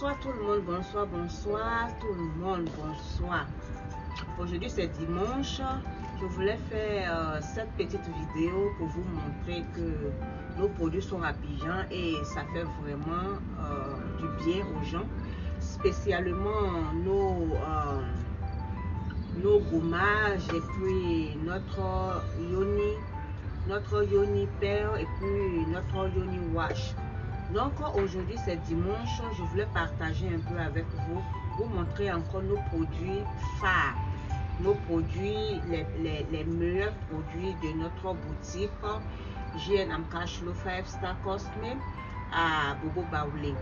Bonsoir tout le monde, bonsoir tout le monde, bonsoir. Aujourd'hui c'est dimanche. Je voulais faire cette petite vidéo pour vous montrer que nos produits sont à Abidjan et ça fait vraiment du bien aux gens, spécialement nos gommages et puis notre yoni père et puis notre yoni wash. Donc aujourd'hui c'est dimanche, je voulais partager un peu avec vous montrer encore nos produits phares, nos produits, les meilleurs produits de notre boutique JNM Cashflow 5 Star Cosme à Bobo Baoulé.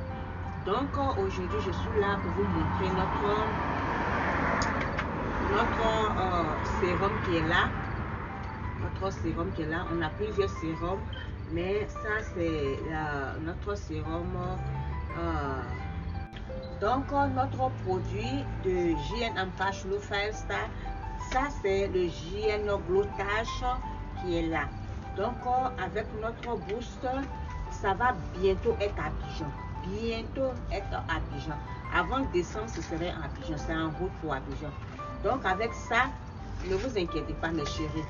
Donc aujourd'hui je suis là pour vous montrer notre sérum qui est là. Notre sérum qui est là, on a plusieurs sérums, mais ça c'est notre sérum. Donc notre produit de JNM Cashflow 5 Star, ça c'est le JN Glottage qui est là. Donc avec notre booster, ça va bientôt être à Abidjan. Bientôt être à Abidjan. Avant décembre, ce serait à Abidjan. C'est en route pour Abidjan. Donc avec ça, ne vous inquiétez pas mes chéris.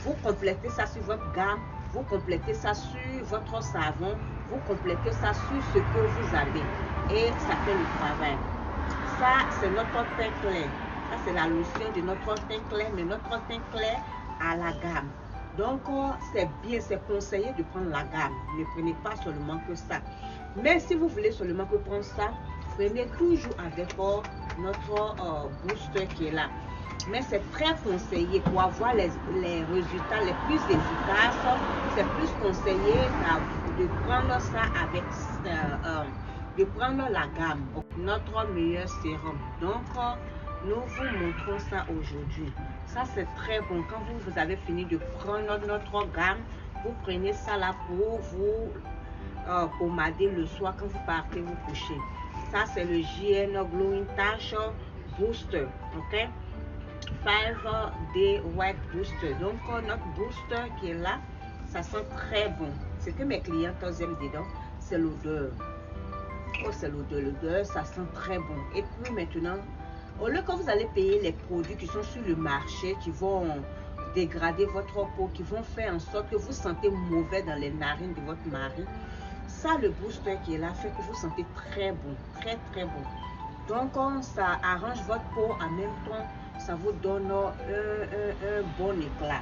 Vous complétez ça sur votre gamme, vous complétez ça sur votre savon, vous complétez ça sur ce que vous avez. Et ça fait le travail. Ça, c'est notre teint clair. Ça, c'est la lotion de notre teint clair, mais notre teint clair à la gamme. Donc, c'est bien, c'est conseillé de prendre la gamme. Ne prenez pas seulement que ça. Mais si vous voulez seulement que prendre ça, prenez toujours avec notre booster qui est là. Mais c'est très conseillé pour avoir les résultats les plus efficaces. C'est plus conseillé de prendre ça avec de prendre la gamme, notre meilleur sérum. Donc nous vous montrons ça aujourd'hui. Ça c'est très bon. Quand vous avez fini de prendre notre gamme, vous prenez ça là pour vous pommader le soir quand vous partez vous coucher. Ça c'est le JN Glowing Touch Booster, ok, 5D White Booster. Donc notre booster qui est là, ça sent très bon. Ce que mes clients aiment dedans, c'est l'odeur. Oh, c'est l'odeur, ça sent très bon. Et puis maintenant, au lieu que vous allez payer les produits qui sont sur le marché, qui vont dégrader votre peau, qui vont faire en sorte que vous sentez mauvais dans les narines de votre mari, ça, le booster qui est là, fait que vous sentez très bon, très bon. Donc, ça arrange votre peau en même temps, ça vous donne un bon éclat.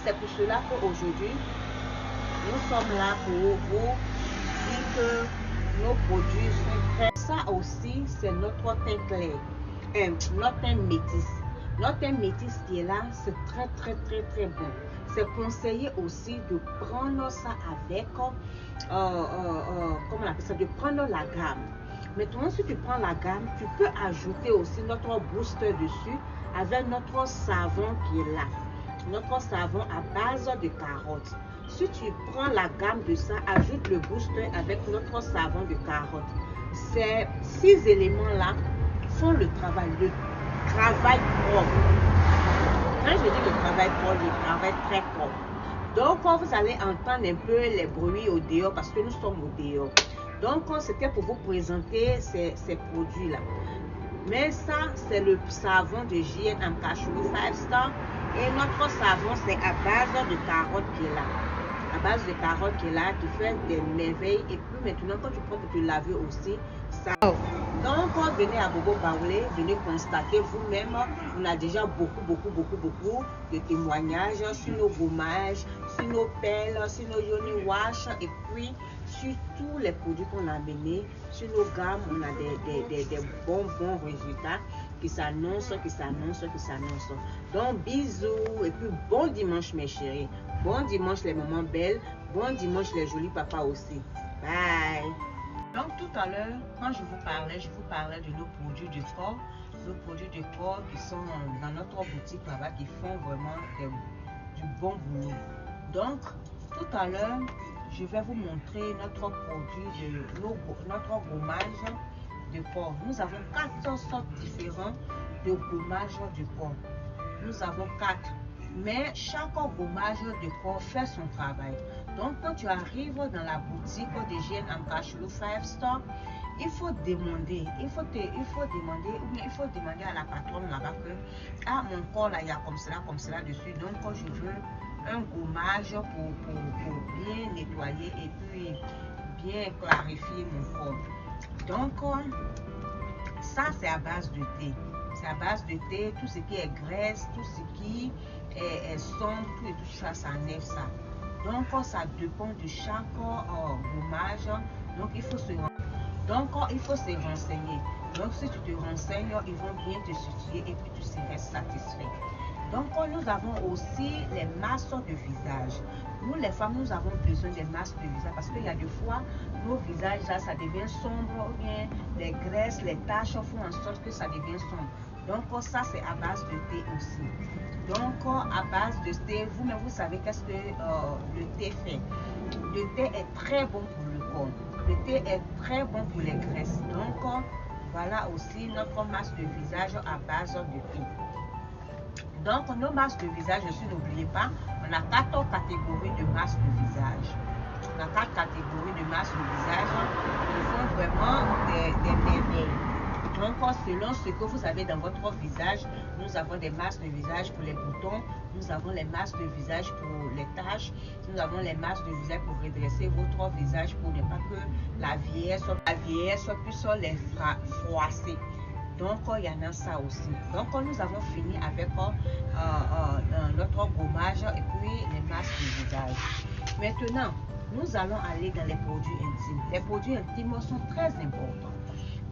C'est pour cela qu'aujourd'hui, nous sommes là pour vous dire que nos produits sont très... Ça aussi, c'est notre teint clair, notre teint métis. Notre teint métis qui est là, c'est très bon. C'est conseillé aussi de prendre ça avec, comment on appelle ça, de prendre la gamme. Maintenant, si tu prends la gamme, tu peux ajouter aussi notre booster dessus avec notre savon qui est là. Notre savon à base de carottes. Si tu prends la gamme de ça, ajoute le booster avec notre savon de carottes. Ces 6 éléments-là font le travail propre. Quand je dis le travail propre, le travail très propre. Donc, vous allez entendre un peu les bruits au dehors parce que nous sommes au dehors. Donc, c'était pour vous présenter ces produits-là. Mais ça, c'est le savon de JNM Cashflow 5 Star. Et notre savon, c'est à base de carottes qui est là. À base de carottes qui est là, qui fait des merveilles. Et puis maintenant, quand tu prends pour te laver aussi, ça... Donc, venez à Bobo Baoulé, venez constater vous-même. On a déjà beaucoup de témoignages sur nos gommages, sur nos pelles, sur nos yoni wash et puis sur tous les produits qu'on a amenés. Sur nos gammes, on a des bons résultats qui s'annoncent. Donc, bisous et puis bon dimanche mes chéris. Bon dimanche les mamans belles. Bon dimanche les jolis papas aussi. Bye. Donc tout à l'heure, quand je vous parlais de nos produits de corps, qui sont dans notre boutique là-bas, qui font vraiment du bon boulot. Donc tout à l'heure, je vais vous montrer notre produit notre gommage de corps. Nous avons 4 sortes différentes de gommage de corps. Nous avons 4. Mais chaque gommage de corps fait son travail. Donc, quand tu arrives dans la boutique de JNM Cashflow 5 Star il faut demander, il faut demander à la patronne là-bas que ah, mon corps là, il y a comme cela dessus. Donc je veux un gommage pour bien nettoyer et puis bien clarifier mon corps. Donc ça c'est à base de thé. C'est à base de thé, tout ce qui est graisse, tout ce qui est sombre, tout et tout ça, ça enlève ça. Donc ça dépend de chaque gommage. Donc il faut se renseigner. Donc si tu te renseignes, ils vont bien te situer et puis tu serais satisfait. Donc nous avons aussi les masques de visage. Nous les femmes, nous avons besoin des masques de visage parce qu'il y a des fois nos visages là, ça devient sombre ou bien les graisses, les taches font en sorte que ça devient sombre. Donc ça c'est à base de thé aussi. Donc à base de thé, vous-même vous savez qu'est-ce que le thé fait. Le thé est très bon pour le corps. Le thé est très bon pour les graisses. Donc voilà aussi notre masque de visage à base de thé. Donc nos masques de visage aussi, n'oubliez pas, on a 4 catégories de masques de visage. On a 4 catégories de masques de visage qui font vraiment des merveilles. Donc selon ce que vous avez dans votre visage, nous avons des masques de visage pour les boutons, nous avons les masques de visage pour les taches, nous avons les masques de visage pour redresser votre visage pour ne pas que la vieillesse puisse les froisser. Donc il y en a ça aussi. Donc nous avons fini avec notre gommage et puis les masques de visage. Maintenant, nous allons aller dans les produits intimes. Les produits intimes sont très importants.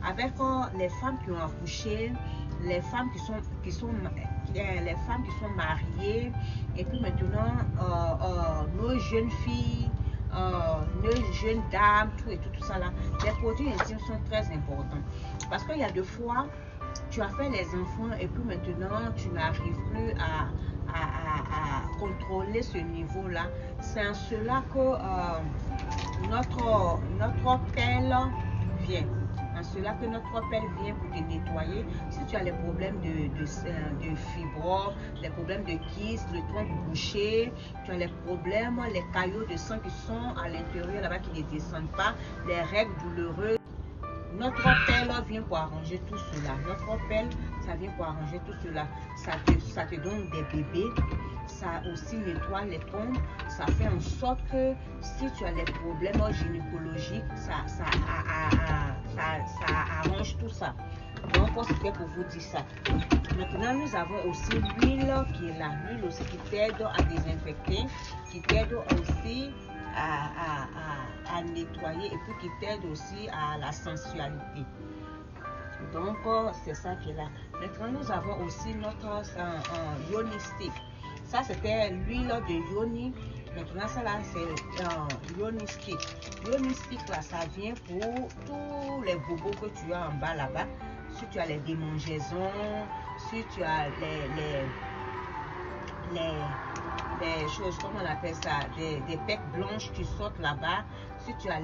Avec les femmes qui ont accouché, les femmes qui sont mariées, et puis maintenant nos jeunes filles, nos jeunes dames, tout ça là, les produits intimes sont très importants. Parce qu'il y a des fois, tu as fait les enfants et puis maintenant tu n'arrives plus à contrôler ce niveau là. C'est en cela que notre pelle vient. En cela que notre pelle vient pour te nettoyer. Si tu as les problèmes de fibromes, les problèmes de kyste, le tronc bouché, tu as les problèmes, les caillots de sang qui sont à l'intérieur là-bas qui ne descendent pas, les règles douloureuses. Notre pelle vient pour arranger tout cela. Notre pelle, ça vient pour arranger tout cela. Ça te donne des bébés. Ça aussi nettoie les pompes. Ça fait en sorte que si tu as les problèmes gynécologiques, ça arrange tout ça. Donc, c'était pour vous dire ça. Maintenant, nous avons aussi l'huile qui est là. L'huile aussi qui t'aide à désinfecter, qui t'aide aussi à nettoyer et puis qui t'aide aussi à la sensualité. Donc c'est ça qui est là. Maintenant nous avons aussi notre yoni stick. Ça c'était l'huile de yoni. Maintenant ça là c'est yoni stick. Yoni stick là ça vient pour tous les bobos que tu as en bas là-bas. Si tu as les démangeaisons, si tu as les choses, comment on appelle ça, des pecs blanches qui sortent là-bas, si tu as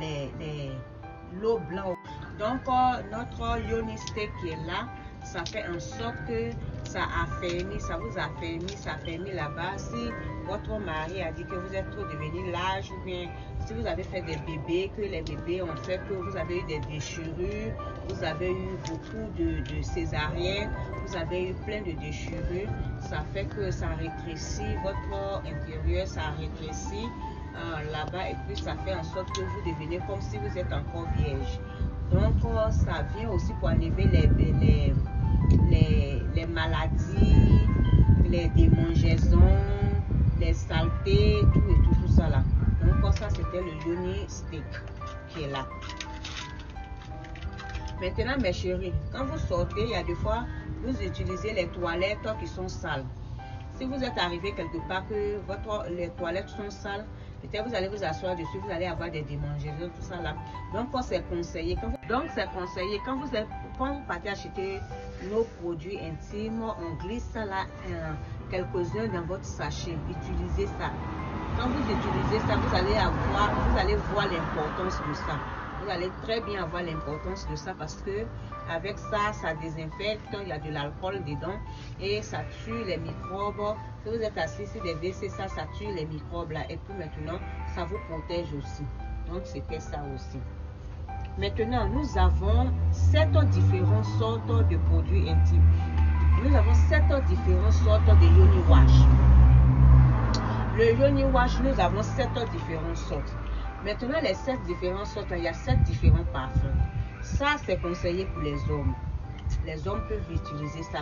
l'eau blanche. Donc notre yoni stick qui est là, ça fait en sorte que ça affermit, ça vous affermit, ça affermit là-bas. Si votre mari a dit que vous êtes trop devenu large ou bien si vous avez fait des bébés, que les bébés ont fait que vous avez eu des déchirures, vous avez eu beaucoup de césariennes, vous avez eu plein de déchirures, ça fait que ça rétrécit votre intérieur, ça rétrécit là-bas et puis ça fait en sorte que vous devenez comme si vous êtes encore vierge. Donc ça vient aussi pour enlever les maladies, les démangeaisons, les saletés, tout ça là. Donc ça c'était le yoni stick qui est là. Maintenant mes chéris, quand vous sortez, il y a des fois vous utilisez les toilettes qui sont sales. Si vous êtes arrivé quelque part que les toilettes sont sales, peut-être vous allez vous asseoir dessus, vous allez avoir des démangeaisons, tout ça là. Donc c'est conseillé. Quand vous partez acheter nos produits intimes, on glisse là quelques-uns dans votre sachet. Utilisez ça. Quand vous utilisez ça, vous allez voir l'importance de ça. Vous allez très bien avoir l'importance de ça parce que avec ça, ça désinfecte, il y a de l'alcool dedans et ça tue les microbes. Si vous êtes assis sur des WC, ça tue les microbes là. Et puis maintenant, ça vous protège aussi. Donc c'était ça aussi. Maintenant, nous avons 7 différentes sortes de produits intimes. Nous avons 7 différentes sortes de Yoni Wash. Le Yoni Wash, nous avons 7 différentes sortes. Maintenant, les 7 différentes sortes, il y a 7 différents parfums. Ça, c'est conseillé pour les hommes. Les hommes peuvent utiliser ça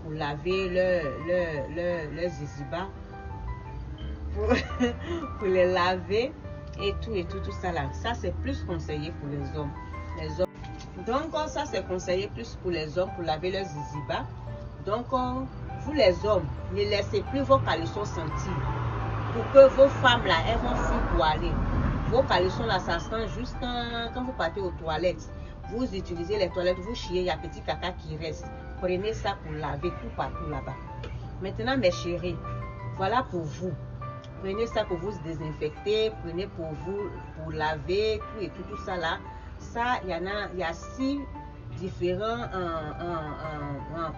pour laver leur ziziba, pour les laver et tout ça là. Ça, c'est plus conseillé pour les hommes. Donc, ça, c'est conseillé plus pour les hommes pour laver leur ziziba. Donc, vous les hommes, ne laissez plus vos caleçons sentir. Pour que vos femmes là, elles vont fuir pour aller. Vos caleçons là, ça sent juste quand vous partez aux toilettes. Vous utilisez les toilettes, vous chiez, il y a petit caca qui reste. Prenez ça pour laver tout partout là-bas. Maintenant, mes chéris, voilà pour vous. Prenez ça pour vous désinfecter, prenez pour vous, pour laver, tout ça là. Ça, il y a 6 différents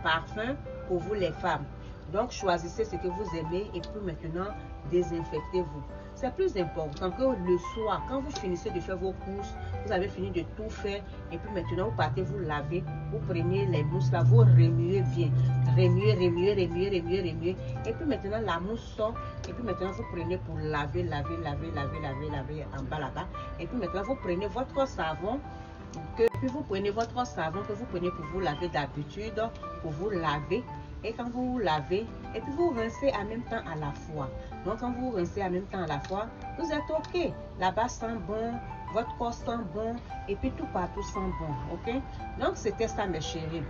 parfums pour vous les femmes. Donc, choisissez ce que vous aimez et puis maintenant, désinfectez-vous. C'est plus important que le soir, quand vous finissez de faire vos courses, vous avez fini de tout faire et puis maintenant, vous partez vous laver, vous prenez les mousses là, vous remuez bien. Remuez. Et puis maintenant, la mousse sort et puis maintenant, vous prenez pour laver en bas là-bas. Et puis maintenant, vous prenez votre savon. Puis vous prenez votre savon que vous prenez pour vous laver d'habitude, pour vous laver. Et quand vous vous lavez, et puis vous rincez en même temps à la fois. Donc quand vous rincez en même temps à la fois, vous êtes ok. Là-bas sent bon, votre corps sent bon, et puis tout partout sent bon, ok? Donc c'était ça mes chéris.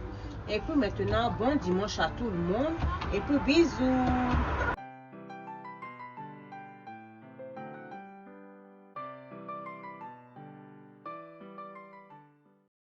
Et puis maintenant, bon dimanche à tout le monde, et puis bisous.